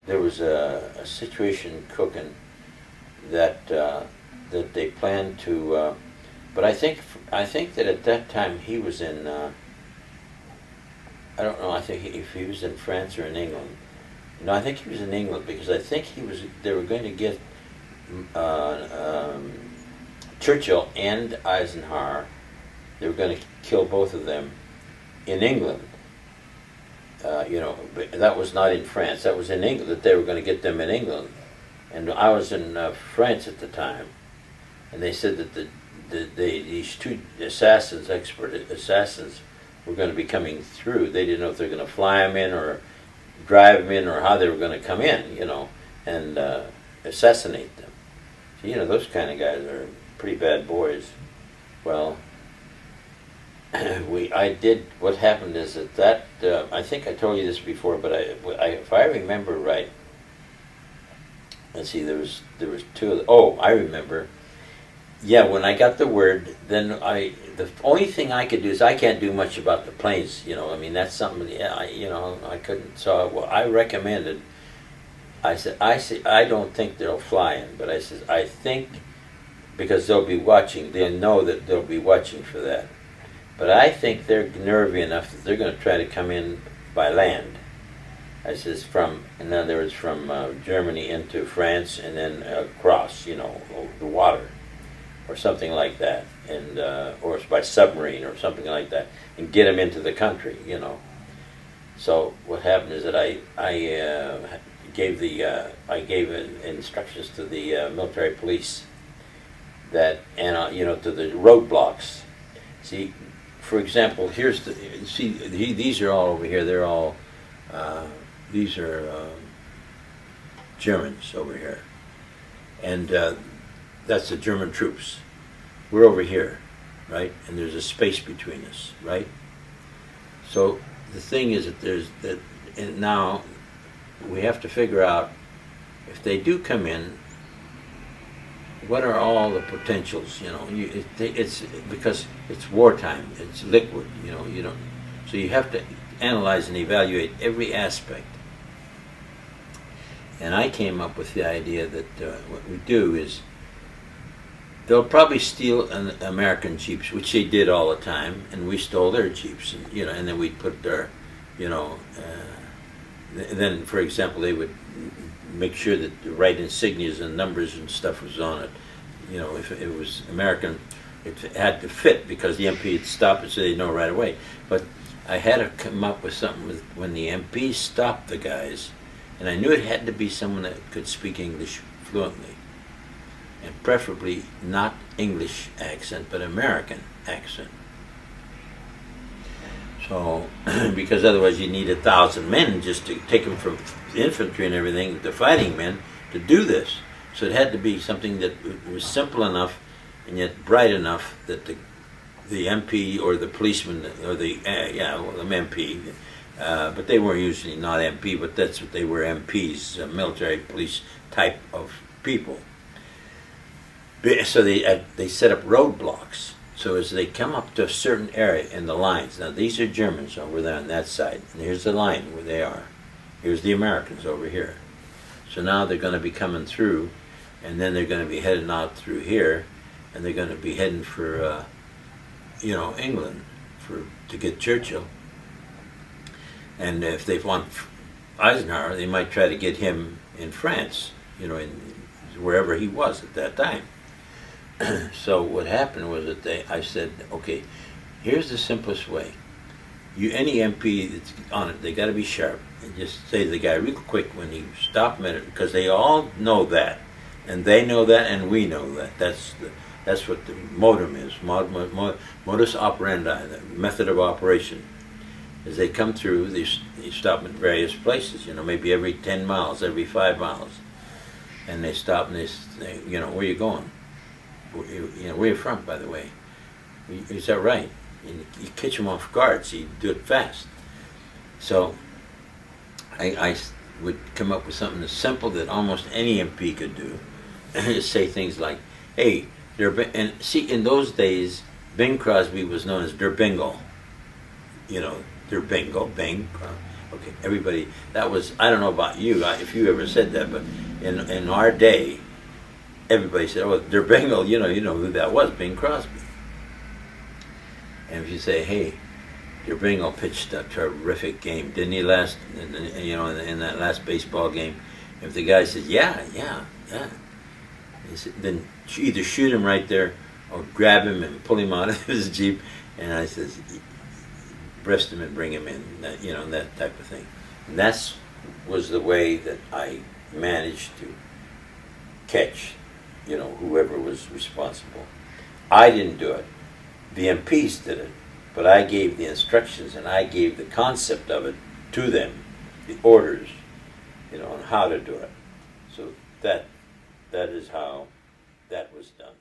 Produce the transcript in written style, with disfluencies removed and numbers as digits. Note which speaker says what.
Speaker 1: there was a situation cooking that that they planned to. But I think that at that time he was in. I don't know. I think if he was in France or in England. No, I think he was in England because I think he was. They were going to get Churchill and Eisenhower. They were going to kill both of them in England. But that was not in France. That was in England. That they were going to get them in England, and I was in France at the time, and they said that these two expert assassins, were going to be coming through. They didn't know if they were going to fly them in or drive them in or how they were going to come in, and assassinate them. So, those kind of guys are pretty bad boys. Well, what happened is that I think I told you this before, but if I remember right, let's see, there was two of I remember. Yeah, when I got the word, then the only thing I could do is I can't do much about the planes, I mean, that's something, I couldn't, so I recommended, I said, I don't think they'll fly in, but I said, I think, because they'll be watching, they'll know that they'll be watching for that. But I think they're nervy enough that they're going to try to come in by land. I says in other words, from Germany into France and then across, the water, or something like that, and or by submarine or something like that, and get them into the country, So what happened is that I gave instructions to the military police that, and to the roadblocks. See, for example, these are all over here. They're all these are Germans over here, and that's the German troops. We're over here, right? And there's a space between us, right? So the thing is and now we have to figure out if they do come in, what are all the potentials? It's because it's wartime. It's liquid. You don't. So you have to analyze and evaluate every aspect. And I came up with the idea that what we do is they'll probably steal American Jeeps, which they did all the time, and we stole their Jeeps, and then we'd put their, then, for example, they would make sure that the right insignias and numbers and stuff was on it. If it was American, it had to fit because the MP would stop it so they'd know right away. But I had to come up with something when the MP stopped the guys, and I knew it had to be someone that could speak English fluently, and preferably not English accent, but American accent. So, because otherwise you need 1,000 men just to take them from infantry and everything to fighting men to do this. So it had to be something that was simple enough and yet bright enough that the MP or the policeman or the MP, but they were usually not MP, but that's what they were, MPs, military police type of people. So they set up roadblocks. So as they come up to a certain area in the lines, now these are Germans over there on that side, and here's the line where they are. Here's the Americans over here. So now they're going to be coming through, and then they're going to be heading out through here, and they're going to be heading for, England to get Churchill. And if they want Eisenhower, they might try to get him in France, in wherever he was at that time. So what happened was that I said, okay, here's the simplest way. Any MP that's on it, they got to be sharp, and just say to the guy real quick when he stop a minute, because they all know that, and they know that, and we know that. That's what the modem is, modus operandi, the method of operation. As they come through, they stop at various places, maybe every 10 miles, every 5 miles, and they stop and they say, where are you going? Where are you from, by the way? Is that right? And you catch them off guard, so you do it fast. So I would come up with something as simple that almost any MP could do. Just say things like, hey, and see, in those days, Bing Crosby was known as Der Bingle. Der Bingle, Bing. Okay, everybody, that was, I don't know about you, if you ever said that, but in our day, everybody said, oh, they're Bingle, you know who that was, Bing Crosby. And if you say, hey, your Bingle pitched a terrific game, didn't he last, in that last baseball game? If the guy says, yeah, then either shoot him right there or grab him and pull him out of his Jeep. And I says, arrest him and bring him in, that type of thing. And that's was the way that I managed to catch, whoever was responsible. I didn't do it. The MPs did it, but I gave the instructions and I gave the concept of it to them, the orders, on how to do it. So that is how that was done.